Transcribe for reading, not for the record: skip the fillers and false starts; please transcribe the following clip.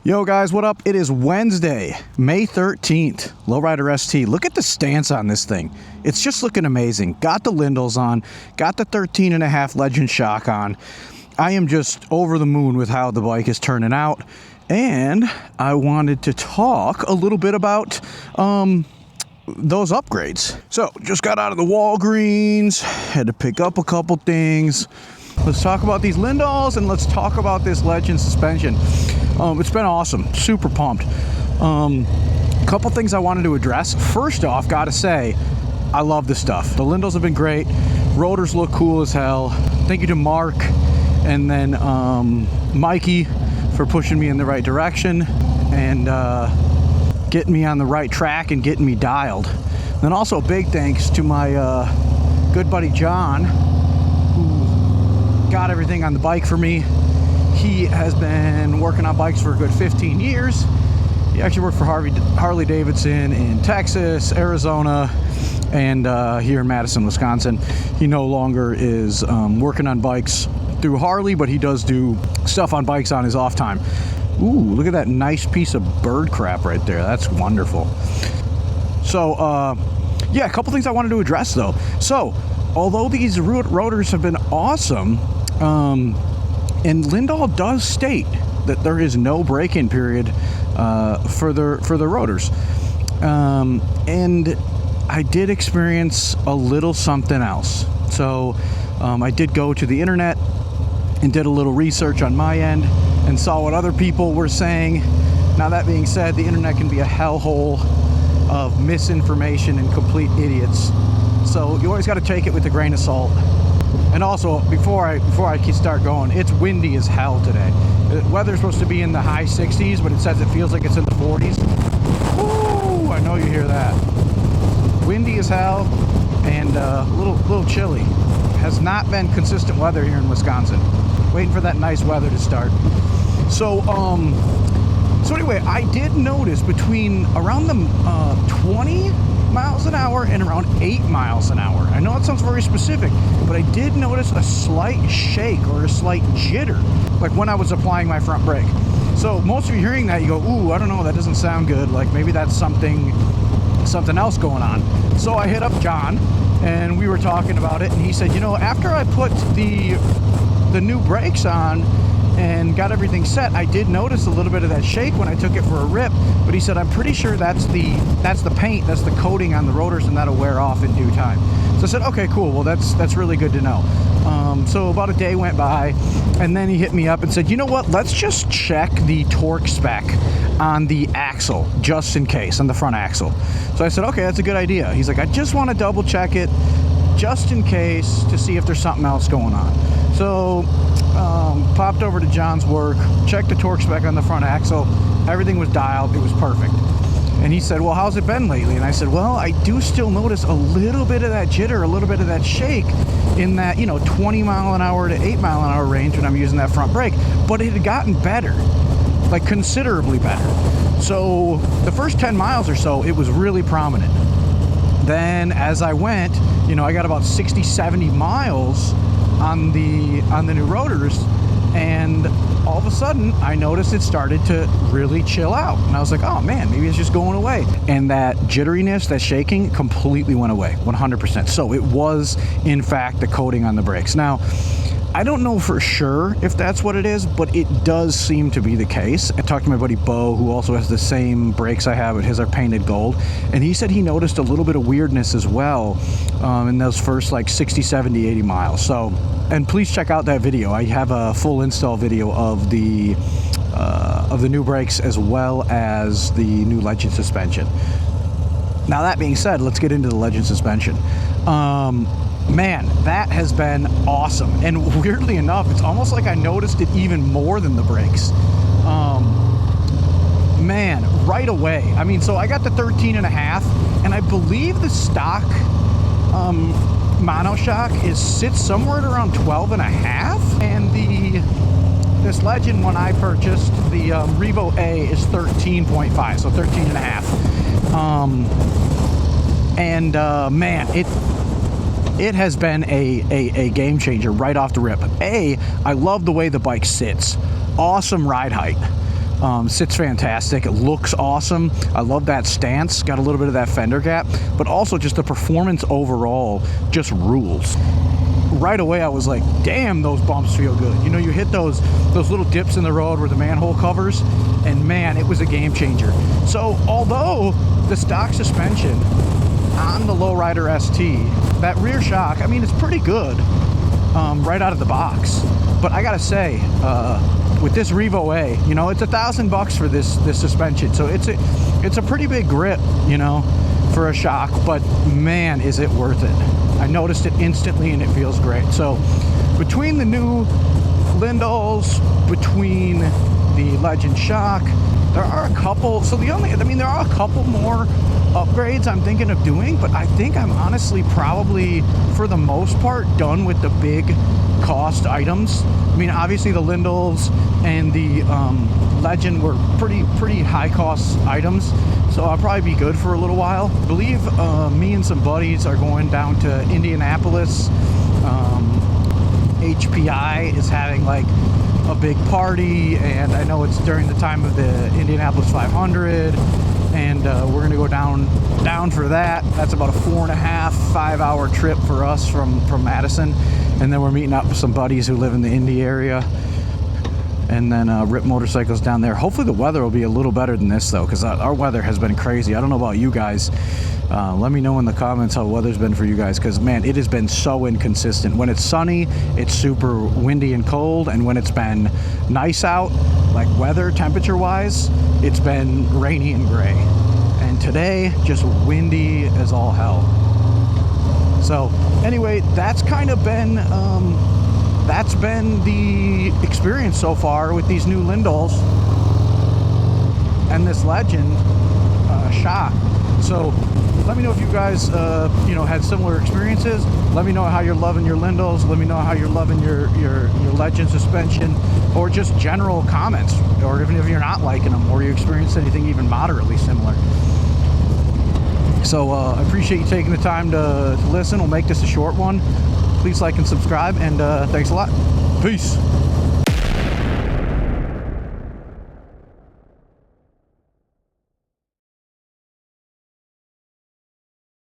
Yo guys, what up? It is Wednesday, May 13th, Lowrider ST. Look at the stance on this thing. It's just looking amazing. Got the Lyndalls on, got the 13.5 Legend shock on. I am just over the moon with how the bike is turning out. And I wanted to talk a little bit about those upgrades. So, just got out of the Walgreens, had to pick up a couple things. Let's talk about these Lyndalls and let's talk about this Legend suspension. It's been awesome, super pumped. Couple things I wanted to address. First off, gotta say, I love this stuff. The Lyndalls have been great. Rotors look cool as hell. Thank you to Mark and then Mikey for pushing me in the right direction and getting me on the right track and getting me dialed. Then also big thanks to my good buddy John, who got everything on the bike for me. He has been working on bikes for a good 15 years. He actually worked for Harley Davidson in Texas, Arizona, and here in Madison, Wisconsin. He no longer is working on bikes through Harley, but he does do stuff on bikes on his off time. Ooh, look at that nice piece of bird crap right there. That's wonderful. So, yeah, a couple things I wanted to address though. So, although these rotors have been awesome, and Lyndall does state that there is no break-in period for the rotors. And I did experience a little something else. So I did go to the internet and did a little research on my end and saw what other people were saying. Now that being said, the internet can be a hellhole of misinformation and complete idiots. So you always got to take it with a grain of salt. And also, before I start going, it's windy as hell today. The weather's supposed to be in the high 60s, but it says it feels like it's in the 40s. Woo! I know you hear that. Windy as hell and a little chilly. Has not been consistent weather here in Wisconsin. Waiting for that nice weather to start. So anyway, I did notice between around the 20 miles an hour and around 8 miles an hour. I know it sounds very specific, but I did notice a slight shake or a slight jitter, like when I was applying my front brake. So most of you hearing that, you go, ooh, I don't know, that doesn't sound good. Like maybe that's something else going on. So I hit up John and we were talking about it, and he said, you know, after I put the new brakes on and got everything set, I did notice a little bit of that shake when I took it for a rip, but he said, I'm pretty sure that's the paint, that's the coating on the rotors, and that'll wear off in due time. So I said, okay, cool, well that's really good to know. So about a day went by, and then he hit me up and said, you know what, let's just check the torque spec on the axle, just in case, on the front axle. So I said, okay, that's a good idea. He's like, I just want to double check it, just in case, to see if there's something else going on. So popped over to John's work, checked the torque spec on the front axle, everything was dialed, it was perfect. And he said, well, how's it been lately? And I said, well, I do still notice a little bit of that jitter, a little bit of that shake in that, 20 mile an hour to 8 mile an hour range when I'm using that front brake, but it had gotten better, like considerably better. So the first 10 miles or so, it was really prominent. Then as I went, I got about 60, 70 miles on the new rotors, and all of a sudden I noticed it started to really chill out, and I was like, oh man, maybe it's just going away. And that jitteriness, that shaking, completely went away, 100%. So it was in fact the coating on the brakes. Now I don't know for sure if that's what it is, but it does seem to be the case. I talked to my buddy Bo, who also has the same brakes I have, but his are painted gold, and he said he noticed a little bit of weirdness as well in those first like 60, 70, 80 miles. So, and please check out that video. I have a full install video of the new brakes as well as the new Legend suspension. Now that being said, let's get into the Legend suspension. Man, that has been awesome. And weirdly enough, it's almost like I noticed it even more than the brakes. Man, right away. I mean, so I got the 13.5, and I believe the stock monoshock sits somewhere at around 12.5. And this Legend one I purchased, the Revo A, is 13.5, so 13.5. Man, it has been a game changer right off the rip. I love the way the bike sits. Awesome ride height. Sits fantastic. It looks awesome. I love that stance. Got a little bit of that fender gap, but also just the performance overall just rules. Right away I was like, damn, those bumps feel good. You know, you hit those little dips in the road where the manhole covers, and man, it was a game changer. So although the stock suspension on the Lowrider ST, that rear shock, I mean, it's pretty good right out of the box. But I gotta say, with this Revo A, you know, it's $1,000 for this suspension, so it's a pretty big grip, you know, for a shock. But man, is it worth it. I noticed it instantly and it feels great. So between the new Lyndalls, between the Legend shock, there are a couple, there are a couple more upgrades I'm thinking of doing, but I think I'm honestly probably, for the most part, done with the big cost items. I mean, obviously the Lyndalls and the Legend were pretty high cost items, so I'll probably be good for a little while. I believe me and some buddies are going down to Indianapolis. HPI is having like a big party, and I know it's during the time of the Indianapolis 500, and we're gonna go down for that. That's about a 4.5-5 hour trip for us from Madison, and then we're meeting up with some buddies who live in the Indy area, and then rip motorcycles down there. Hopefully the weather will be a little better than this though, because our weather has been crazy. I don't know about you guys. Let me know in the comments how the weather's been for you guys, because man, it has been so inconsistent. When it's sunny, it's super windy and cold, and when it's been nice out, like weather temperature wise, it's been rainy and gray. And today, just windy as all hell. So anyway, that's kind of been the experience so far with these new Lyndalls and this Legend shock. So let me know if you guys had similar experiences. Let me know how you're loving your Lyndalls. Let me know how you're loving your Legend suspension, or just general comments, or even if you're not liking them, or you experienced anything even moderately similar. So I appreciate you taking the time to listen. We'll make this a short one. Please like and subscribe, and thanks a lot. Peace.